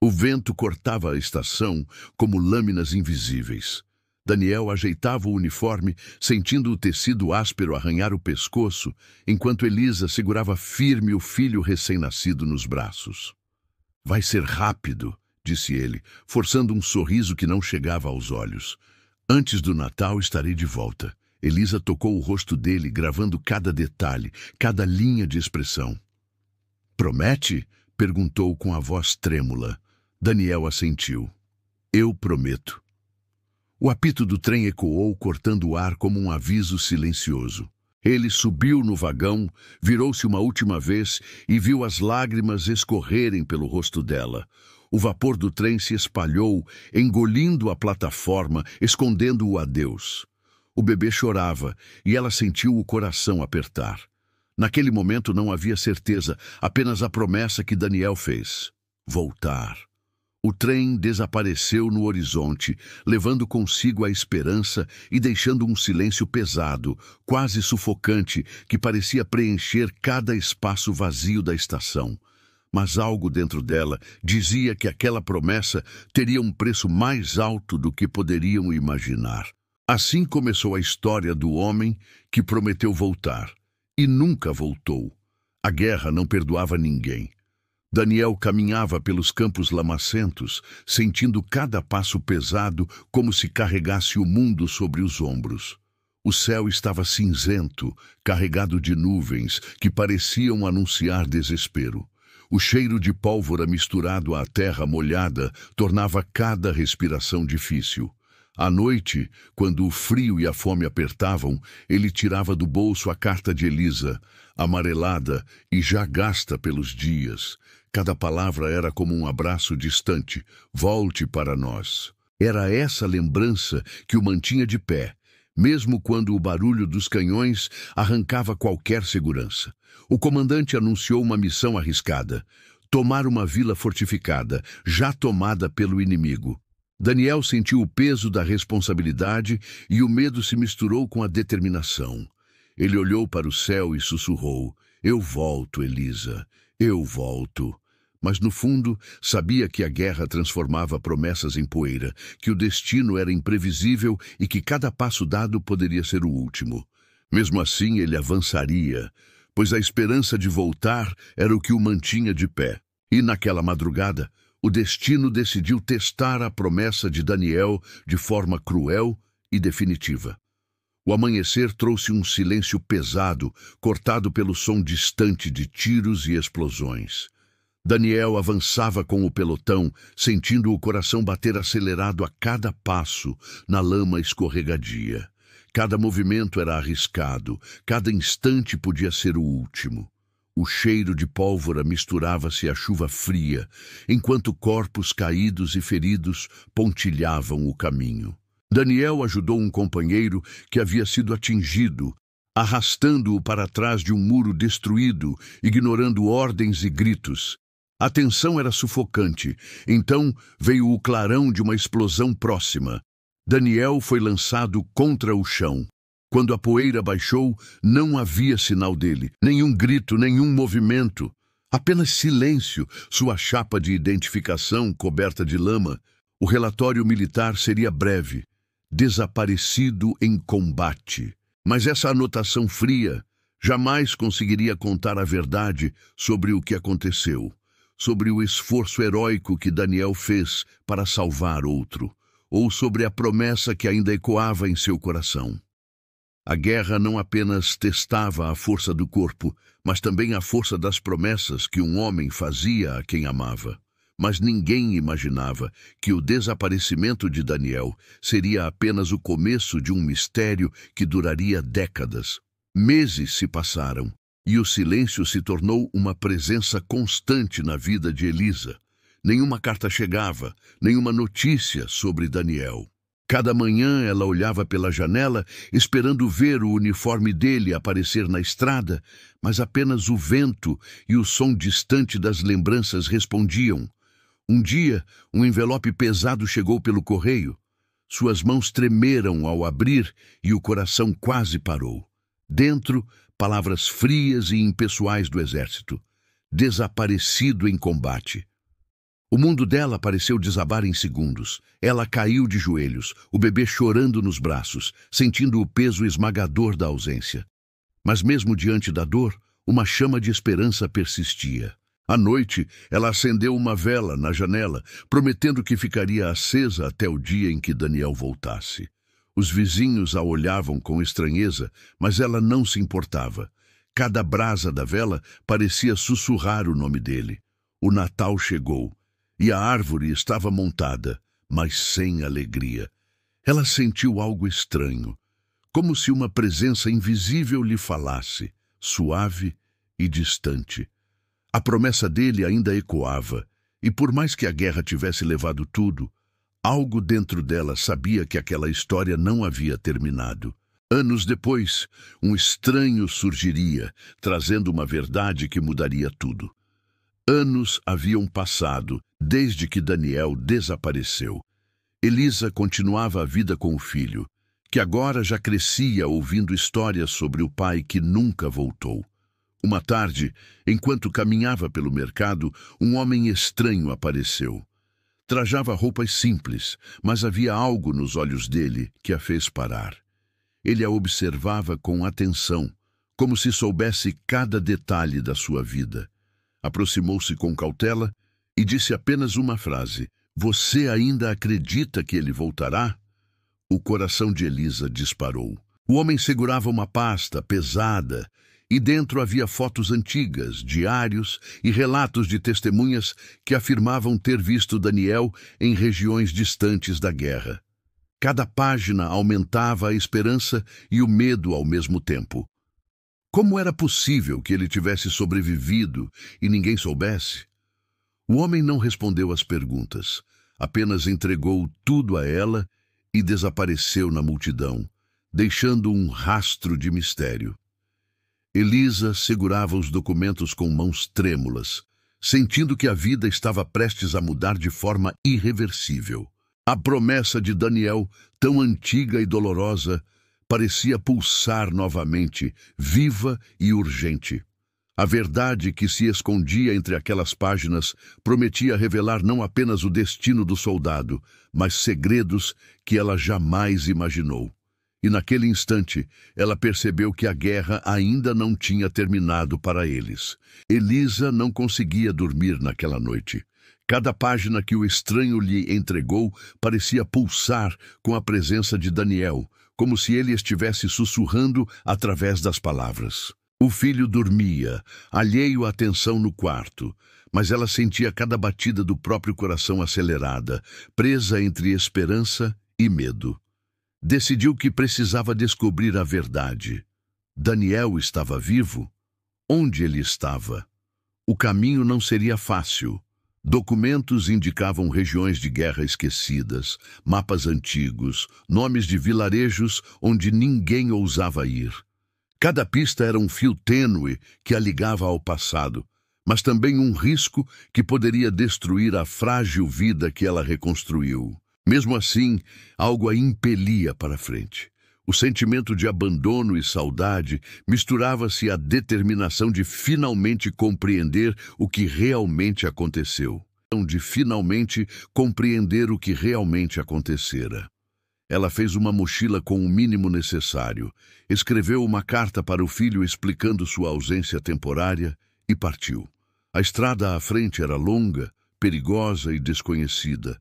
O vento cortava a estação como lâminas invisíveis. Daniel ajeitava o uniforme, sentindo o tecido áspero arranhar o pescoço, enquanto Elisa segurava firme o filho recém-nascido nos braços. "Vai ser rápido", disse ele, forçando um sorriso que não chegava aos olhos. "Antes do Natal estarei de volta." Elisa tocou o rosto dele, gravando cada detalhe, cada linha de expressão. "Promete?" perguntou com a voz trêmula. Daniel assentiu. "Eu prometo." O apito do trem ecoou, cortando o ar como um aviso silencioso. Ele subiu no vagão, virou-se uma última vez e viu as lágrimas escorrerem pelo rosto dela. O vapor do trem se espalhou, engolindo a plataforma, escondendo o adeus. O bebê chorava e ela sentiu o coração apertar. Naquele momento não havia certeza, apenas a promessa que Daniel fez: voltar. O trem desapareceu no horizonte, levando consigo a esperança e deixando um silêncio pesado, quase sufocante, que parecia preencher cada espaço vazio da estação. Mas algo dentro dela dizia que aquela promessa teria um preço mais alto do que poderiam imaginar. Assim começou a história do homem que prometeu voltar e nunca voltou. A guerra não perdoava ninguém. Daniel caminhava pelos campos lamacentos, sentindo cada passo pesado, como se carregasse o mundo sobre os ombros. O céu estava cinzento, carregado de nuvens que pareciam anunciar desespero. O cheiro de pólvora misturado à terra molhada tornava cada respiração difícil. À noite, quando o frio e a fome apertavam, ele tirava do bolso a carta de Elisa, amarelada e já gasta pelos dias. Cada palavra era como um abraço distante. "Volte para nós." Era essa lembrança que o mantinha de pé, mesmo quando o barulho dos canhões arrancava qualquer segurança. O comandante anunciou uma missão arriscada: tomar uma vila fortificada, já tomada pelo inimigo. Daniel sentiu o peso da responsabilidade e o medo se misturou com a determinação. Ele olhou para o céu e sussurrou: "Eu volto, Elisa, eu volto." Mas no fundo, sabia que a guerra transformava promessas em poeira, que o destino era imprevisível e que cada passo dado poderia ser o último. Mesmo assim, ele avançaria, pois a esperança de voltar era o que o mantinha de pé. E naquela madrugada, o destino decidiu testar a promessa de Daniel de forma cruel e definitiva. O amanhecer trouxe um silêncio pesado, cortado pelo som distante de tiros e explosões. Daniel avançava com o pelotão, sentindo o coração bater acelerado a cada passo na lama escorregadia. Cada movimento era arriscado, cada instante podia ser o último. O cheiro de pólvora misturava-se à chuva fria, enquanto corpos caídos e feridos pontilhavam o caminho. Daniel ajudou um companheiro que havia sido atingido, arrastando-o para trás de um muro destruído, ignorando ordens e gritos. A tensão era sufocante, então veio o clarão de uma explosão próxima. Daniel foi lançado contra o chão. Quando a poeira baixou, não havia sinal dele, nenhum grito, nenhum movimento. Apenas silêncio, sua chapa de identificação coberta de lama. O relatório militar seria breve: desaparecido em combate. Mas essa anotação fria jamais conseguiria contar a verdade sobre o que aconteceu, sobre o esforço heróico que Daniel fez para salvar outro, ou sobre a promessa que ainda ecoava em seu coração. A guerra não apenas testava a força do corpo, mas também a força das promessas que um homem fazia a quem amava. Mas ninguém imaginava que o desaparecimento de Daniel seria apenas o começo de um mistério que duraria décadas. Meses se passaram, e o silêncio se tornou uma presença constante na vida de Elisa. Nenhuma carta chegava, nenhuma notícia sobre Daniel. Cada manhã ela olhava pela janela, esperando ver o uniforme dele aparecer na estrada, mas apenas o vento e o som distante das lembranças respondiam. Um dia, um envelope pesado chegou pelo correio. Suas mãos tremeram ao abrir e o coração quase parou. Dentro, palavras frias e impessoais do exército: desaparecido em combate. O mundo dela pareceu desabar em segundos. Ela caiu de joelhos, o bebê chorando nos braços, sentindo o peso esmagador da ausência. Mas mesmo diante da dor, uma chama de esperança persistia. À noite, ela acendeu uma vela na janela, prometendo que ficaria acesa até o dia em que Daniel voltasse. Os vizinhos a olhavam com estranheza, mas ela não se importava. Cada brasa da vela parecia sussurrar o nome dele. O Natal chegou, e a árvore estava montada, mas sem alegria. Ela sentiu algo estranho, como se uma presença invisível lhe falasse, suave e distante. A promessa dele ainda ecoava, e por mais que a guerra tivesse levado tudo, algo dentro dela sabia que aquela história não havia terminado. Anos depois, um estranho surgiria, trazendo uma verdade que mudaria tudo. Anos haviam passado desde que Daniel desapareceu. Elisa continuava a vida com o filho, que agora já crescia ouvindo histórias sobre o pai que nunca voltou. Uma tarde, enquanto caminhava pelo mercado, um homem estranho apareceu. Trajava roupas simples, mas havia algo nos olhos dele que a fez parar. Ele a observava com atenção, como se soubesse cada detalhe da sua vida. Aproximou-se com cautela e disse apenas uma frase: "Você ainda acredita que ele voltará?" O coração de Elisa disparou. O homem segurava uma pasta pesada e dentro havia fotos antigas, diários e relatos de testemunhas que afirmavam ter visto Daniel em regiões distantes da guerra. Cada página aumentava a esperança e o medo ao mesmo tempo. Como era possível que ele tivesse sobrevivido e ninguém soubesse? O homem não respondeu às perguntas, apenas entregou tudo a ela e desapareceu na multidão, deixando um rastro de mistério. Elisa segurava os documentos com mãos trêmulas, sentindo que a vida estava prestes a mudar de forma irreversível. A promessa de Daniel, tão antiga e dolorosa, parecia pulsar novamente, viva e urgente. A verdade que se escondia entre aquelas páginas prometia revelar não apenas o destino do soldado, mas segredos que ela jamais imaginou. E naquele instante, ela percebeu que a guerra ainda não tinha terminado para eles. Elisa não conseguia dormir naquela noite. Cada página que o estranho lhe entregou parecia pulsar com a presença de Daniel, como se ele estivesse sussurrando através das palavras. O filho dormia, alheio à tensão no quarto, mas ela sentia cada batida do próprio coração acelerada, presa entre esperança e medo. Decidiu que precisava descobrir a verdade. Daniel estava vivo? Onde ele estava? O caminho não seria fácil. Documentos indicavam regiões de guerra esquecidas, mapas antigos, nomes de vilarejos onde ninguém ousava ir. Cada pista era um fio tênue que a ligava ao passado, mas também um risco que poderia destruir a frágil vida que ela reconstruiu. Mesmo assim, algo a impelia para frente. O sentimento de abandono e saudade misturava-se à determinação de finalmente compreender o que realmente aconteceu. De finalmente compreender o que realmente acontecera. Ela fez uma mochila com o mínimo necessário, escreveu uma carta para o filho explicando sua ausência temporária e partiu. A estrada à frente era longa, perigosa e desconhecida,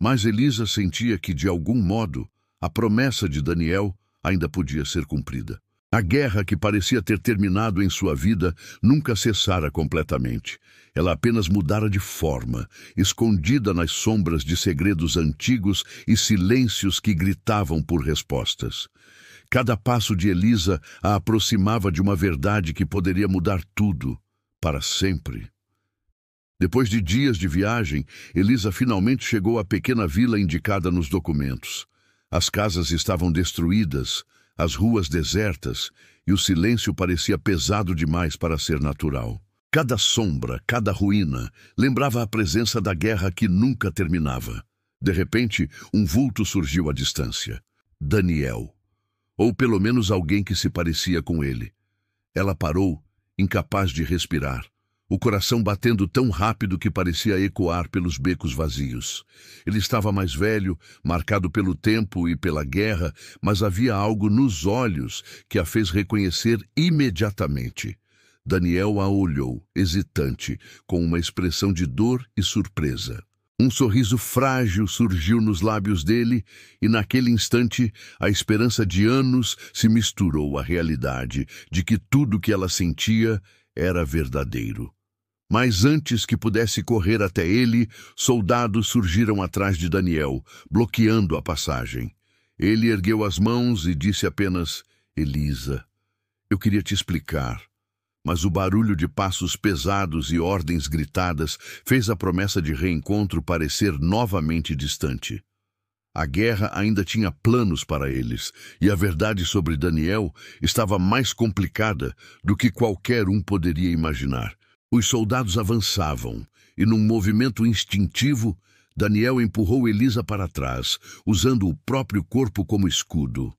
mas Elisa sentia que, de algum modo, a promessa de Daniel ainda podia ser cumprida. A guerra que parecia ter terminado em sua vida nunca cessara completamente. Ela apenas mudara de forma, escondida nas sombras de segredos antigos e silêncios que gritavam por respostas. Cada passo de Elisa a aproximava de uma verdade que poderia mudar tudo, para sempre. Depois de dias de viagem, Elisa finalmente chegou à pequena vila indicada nos documentos. As casas estavam destruídas, as ruas desertas, e o silêncio parecia pesado demais para ser natural. Cada sombra, cada ruína, lembrava a presença da guerra que nunca terminava. De repente, um vulto surgiu à distância. Daniel. Ou pelo menos alguém que se parecia com ele. Ela parou, incapaz de respirar. o coração batendo tão rápido que parecia ecoar pelos becos vazios. Ele estava mais velho, marcado pelo tempo e pela guerra, mas havia algo nos olhos que a fez reconhecer imediatamente. Daniel a olhou, hesitante, com uma expressão de dor e surpresa. Um sorriso frágil surgiu nos lábios dele e, naquele instante, a esperança de anos se misturou à realidade de que tudo que ela sentia era verdadeiro. Mas antes que pudesse correr até ele, soldados surgiram atrás de Daniel, bloqueando a passagem. Ele ergueu as mãos e disse apenas: "Elisa, eu queria te explicar." Mas o barulho de passos pesados e ordens gritadas fez a promessa de reencontro parecer novamente distante. A guerra ainda tinha planos para eles, e a verdade sobre Daniel estava mais complicada do que qualquer um poderia imaginar. Os soldados avançavam, e num movimento instintivo, Daniel empurrou Elisa para trás, usando o próprio corpo como escudo.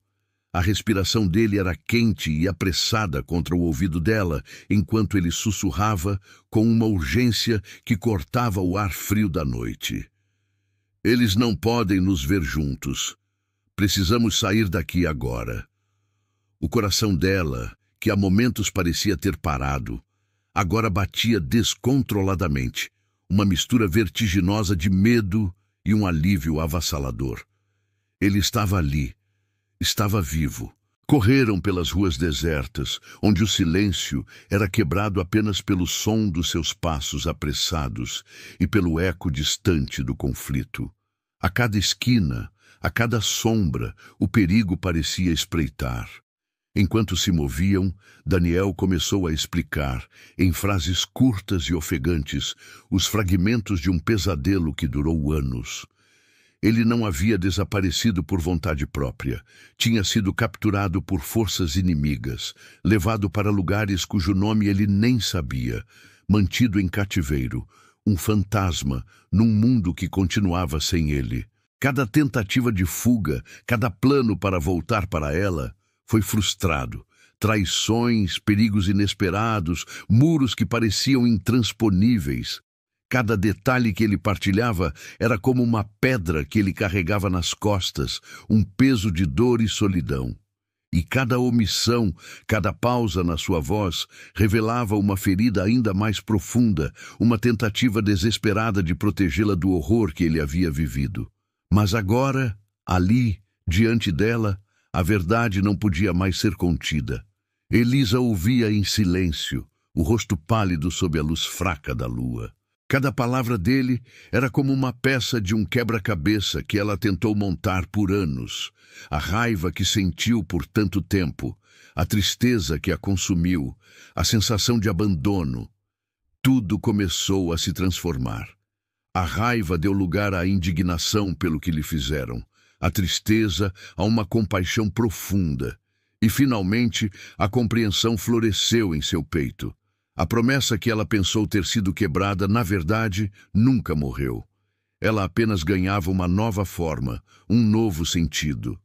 A respiração dele era quente e apressada contra o ouvido dela, enquanto ele sussurrava com uma urgência que cortava o ar frio da noite. "Eles não podem nos ver juntos. Precisamos sair daqui agora." O coração dela, que há momentos parecia ter parado, agora batia descontroladamente, uma mistura vertiginosa de medo e um alívio avassalador. Ele estava ali. Estava vivo. Correram pelas ruas desertas, onde o silêncio era quebrado apenas pelo som dos seus passos apressados e pelo eco distante do conflito. A cada esquina, a cada sombra, o perigo parecia espreitar. Enquanto se moviam, Daniel começou a explicar, em frases curtas e ofegantes, os fragmentos de um pesadelo que durou anos. Ele não havia desaparecido por vontade própria. Tinha sido capturado por forças inimigas, levado para lugares cujo nome ele nem sabia, mantido em cativeiro, um fantasma num mundo que continuava sem ele. Cada tentativa de fuga, cada plano para voltar para ela, foi frustrado. Traições, perigos inesperados, muros que pareciam intransponíveis. Cada detalhe que ele partilhava era como uma pedra que ele carregava nas costas, um peso de dor e solidão. E cada omissão, cada pausa na sua voz, revelava uma ferida ainda mais profunda, uma tentativa desesperada de protegê-la do horror que ele havia vivido. Mas agora, ali, diante dela, a verdade não podia mais ser contida. Elisa ouvia em silêncio, o rosto pálido sob a luz fraca da lua. Cada palavra dele era como uma peça de um quebra-cabeça que ela tentou montar por anos. A raiva que sentiu por tanto tempo, a tristeza que a consumiu, a sensação de abandono. Tudo começou a se transformar. A raiva deu lugar à indignação pelo que lhe fizeram, a tristeza a uma compaixão profunda. E, finalmente, a compreensão floresceu em seu peito. A promessa que ela pensou ter sido quebrada, na verdade, nunca morreu. Ela apenas ganhava uma nova forma, um novo sentido.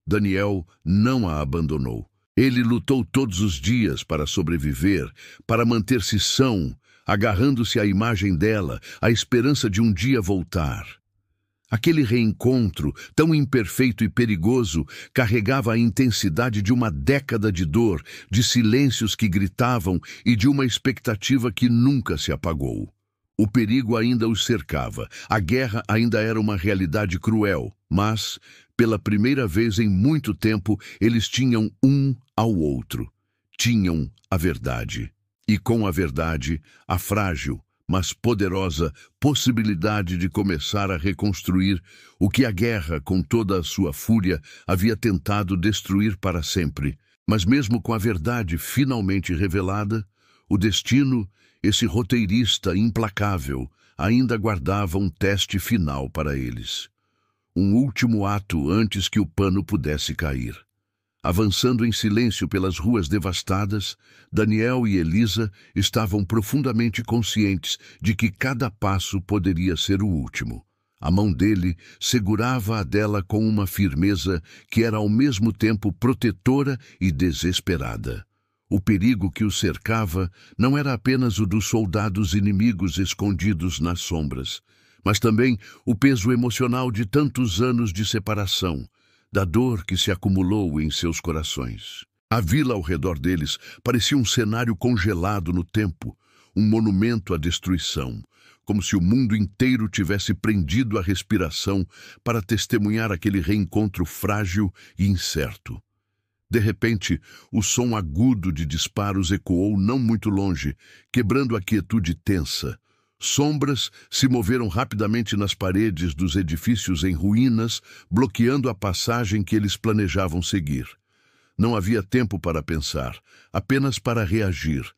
Daniel não a abandonou. Ele lutou todos os dias para sobreviver, para manter-se são, agarrando-se à imagem dela, à esperança de um dia voltar. Aquele reencontro, tão imperfeito e perigoso, carregava a intensidade de uma década de dor, de silêncios que gritavam e de uma expectativa que nunca se apagou. O perigo ainda os cercava, a guerra ainda era uma realidade cruel, mas, pela primeira vez em muito tempo, eles tinham um ao outro. Tinham a verdade. E com a verdade, a frágil, mas poderosa possibilidade de começar a reconstruir o que a guerra, com toda a sua fúria, havia tentado destruir para sempre. Mas mesmo com a verdade finalmente revelada, o destino, esse roteirista implacável, ainda guardava um teste final para eles. Um último ato antes que o pano pudesse cair. Avançando em silêncio pelas ruas devastadas, Daniel e Elisa estavam profundamente conscientes de que cada passo poderia ser o último. A mão dele segurava a dela com uma firmeza que era ao mesmo tempo protetora e desesperada. O perigo que o cercava não era apenas o dos soldados inimigos escondidos nas sombras, mas também o peso emocional de tantos anos de separação, da dor que se acumulou em seus corações. A vila ao redor deles parecia um cenário congelado no tempo, um monumento à destruição, como se o mundo inteiro tivesse prendido a respiração para testemunhar aquele reencontro frágil e incerto. De repente, o som agudo de disparos ecoou não muito longe, quebrando a quietude tensa. Sombras se moveram rapidamente nas paredes dos edifícios em ruínas, bloqueando a passagem que eles planejavam seguir. Não havia tempo para pensar, apenas para reagir.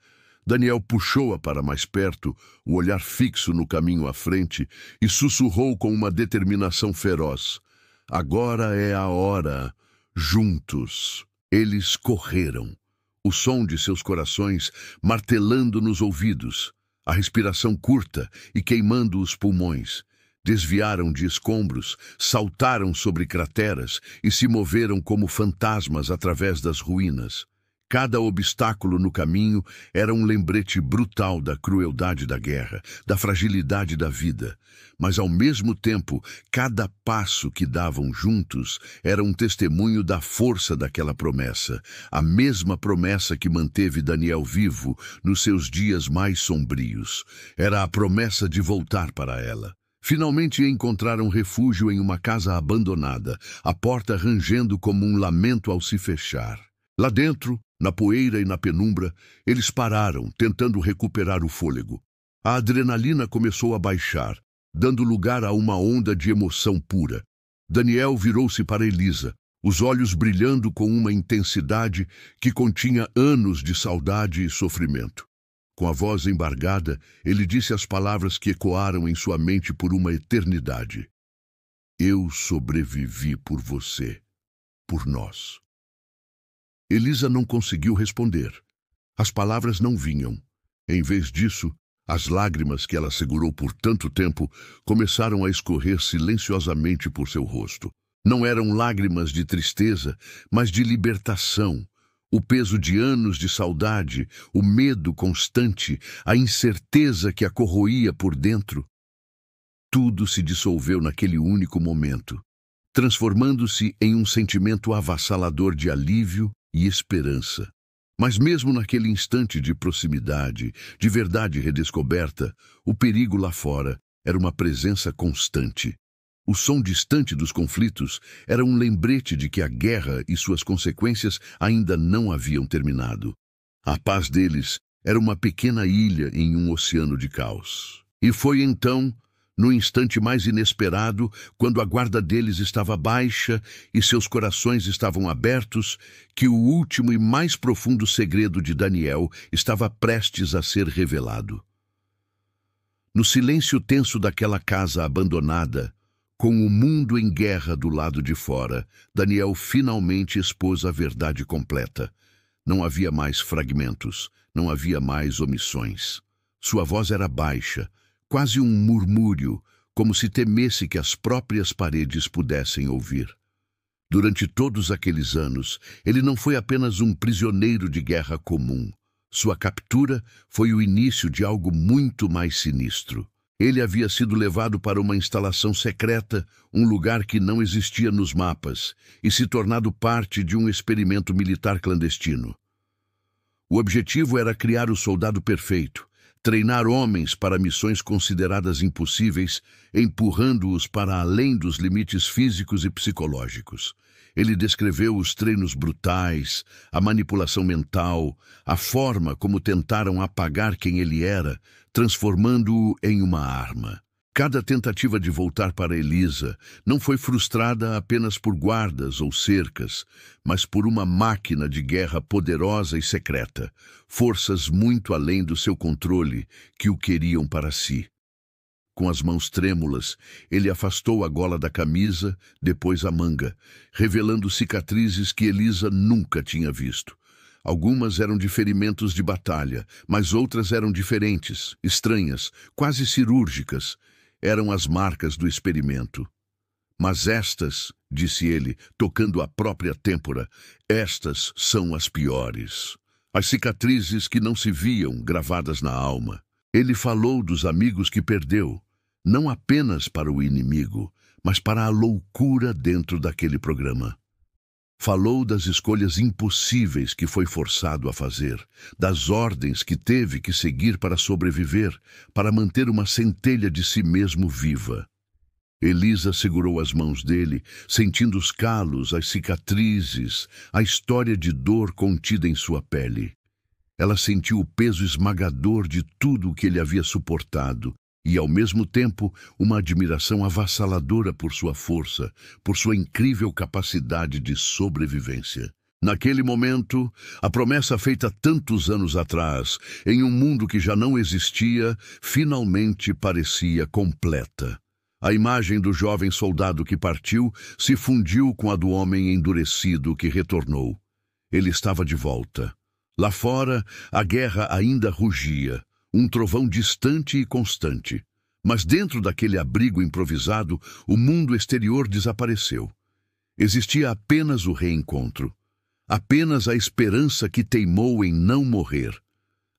Daniel puxou-a para mais perto, o olhar fixo no caminho à frente, e sussurrou com uma determinação feroz: "Agora é a hora. Juntos." Eles correram, o som de seus corações martelando nos ouvidos, a respiração curta e queimando os pulmões. Desviaram de escombros, saltaram sobre crateras e se moveram como fantasmas através das ruínas. Cada obstáculo no caminho era um lembrete brutal da crueldade da guerra, da fragilidade da vida. Mas, ao mesmo tempo, cada passo que davam juntos era um testemunho da força daquela promessa, a mesma promessa que manteve Daniel vivo nos seus dias mais sombrios. Era a promessa de voltar para ela. Finalmente encontraram refúgio em uma casa abandonada, a porta rangendo como um lamento ao se fechar. Lá dentro, na poeira e na penumbra, eles pararam, tentando recuperar o fôlego. A adrenalina começou a baixar, dando lugar a uma onda de emoção pura. Daniel virou-se para Elisa, os olhos brilhando com uma intensidade que continha anos de saudade e sofrimento. Com a voz embargada, ele disse as palavras que ecoaram em sua mente por uma eternidade. "Eu sobrevivi por você, por nós." Elisa não conseguiu responder. As palavras não vinham. Em vez disso, as lágrimas que ela segurou por tanto tempo começaram a escorrer silenciosamente por seu rosto. Não eram lágrimas de tristeza, mas de libertação. O peso de anos de saudade, o medo constante, a incerteza que a corroía por dentro. Tudo se dissolveu naquele único momento, transformando-se em um sentimento avassalador de alívio e esperança. Mas mesmo naquele instante de proximidade, de verdade redescoberta, o perigo lá fora era uma presença constante. O som distante dos conflitos era um lembrete de que a guerra e suas consequências ainda não haviam terminado. A paz deles era uma pequena ilha em um oceano de caos. E foi então, no instante mais inesperado, quando a guarda deles estava baixa e seus corações estavam abertos, que o último e mais profundo segredo de Daniel estava prestes a ser revelado. No silêncio tenso daquela casa abandonada, com o mundo em guerra do lado de fora, Daniel finalmente expôs a verdade completa. Não havia mais fragmentos, não havia mais omissões. Sua voz era baixa, quase um murmúrio, como se temesse que as próprias paredes pudessem ouvir. Durante todos aqueles anos, ele não foi apenas um prisioneiro de guerra comum. Sua captura foi o início de algo muito mais sinistro. Ele havia sido levado para uma instalação secreta, um lugar que não existia nos mapas, e se tornado parte de um experimento militar clandestino. O objetivo era criar o soldado perfeito, treinar homens para missões consideradas impossíveis, empurrando-os para além dos limites físicos e psicológicos. Ele descreveu os treinos brutais, a manipulação mental, a forma como tentaram apagar quem ele era, transformando-o em uma arma. Cada tentativa de voltar para Elisa não foi frustrada apenas por guardas ou cercas, mas por uma máquina de guerra poderosa e secreta, forças muito além do seu controle que o queriam para si. Com as mãos trêmulas, ele afastou a gola da camisa, depois a manga, revelando cicatrizes que Elisa nunca tinha visto. Algumas eram de ferimentos de batalha, mas outras eram diferentes, estranhas, quase cirúrgicas. Eram as marcas do experimento. Mas estas, disse ele, tocando a própria têmpora, estas são as piores. as cicatrizes que não se viam gravadas na alma. Ele falou dos amigos que perdeu, não apenas para o inimigo, mas para a loucura dentro daquele programa. Falou das escolhas impossíveis que foi forçado a fazer, das ordens que teve que seguir para sobreviver, para manter uma centelha de si mesmo viva. Elisa segurou as mãos dele, sentindo os calos, as cicatrizes, a história de dor contida em sua pele. Ela sentiu o peso esmagador de tudo o que ele havia suportado e, ao mesmo tempo, uma admiração avassaladora por sua força, por sua incrível capacidade de sobrevivência. Naquele momento, a promessa feita tantos anos atrás, em um mundo que já não existia, finalmente parecia completa. A imagem do jovem soldado que partiu se fundiu com a do homem endurecido que retornou. Ele estava de volta. Lá fora, a guerra ainda rugia, um trovão distante e constante. Mas dentro daquele abrigo improvisado, o mundo exterior desapareceu. Existia apenas o reencontro. Apenas a esperança que teimou em não morrer.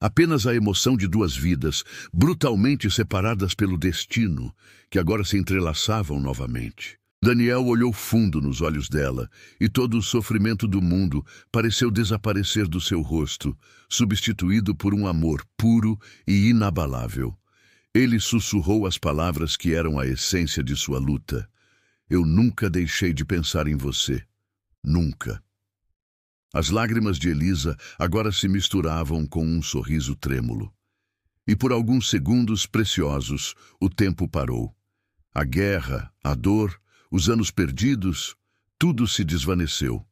Apenas a emoção de duas vidas, brutalmente separadas pelo destino, que agora se entrelaçavam novamente. Daniel olhou fundo nos olhos dela, e todo o sofrimento do mundo pareceu desaparecer do seu rosto, substituído por um amor puro e inabalável. Ele sussurrou as palavras que eram a essência de sua luta. Eu nunca deixei de pensar em você. Nunca. As lágrimas de Elisa agora se misturavam com um sorriso trêmulo. E por alguns segundos preciosos, o tempo parou. A guerra, a dor, os anos perdidos, tudo se desvaneceu.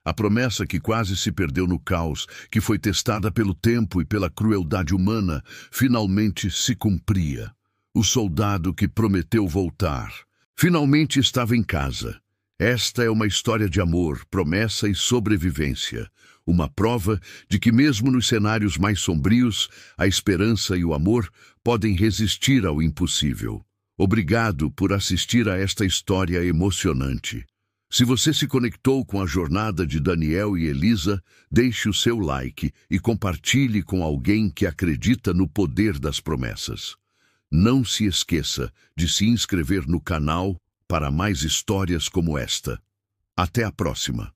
A promessa que quase se perdeu no caos, que foi testada pelo tempo e pela crueldade humana, finalmente se cumpria. O soldado que prometeu voltar, finalmente estava em casa. Esta é uma história de amor, promessa e sobrevivência. Uma prova de que mesmo nos cenários mais sombrios, a esperança e o amor podem resistir ao impossível. Obrigado por assistir a esta história emocionante. Se você se conectou com a jornada de Daniel e Elisa, deixe o seu like e compartilhe com alguém que acredita no poder das promessas. Não se esqueça de se inscrever no canal para mais histórias como esta. Até a próxima!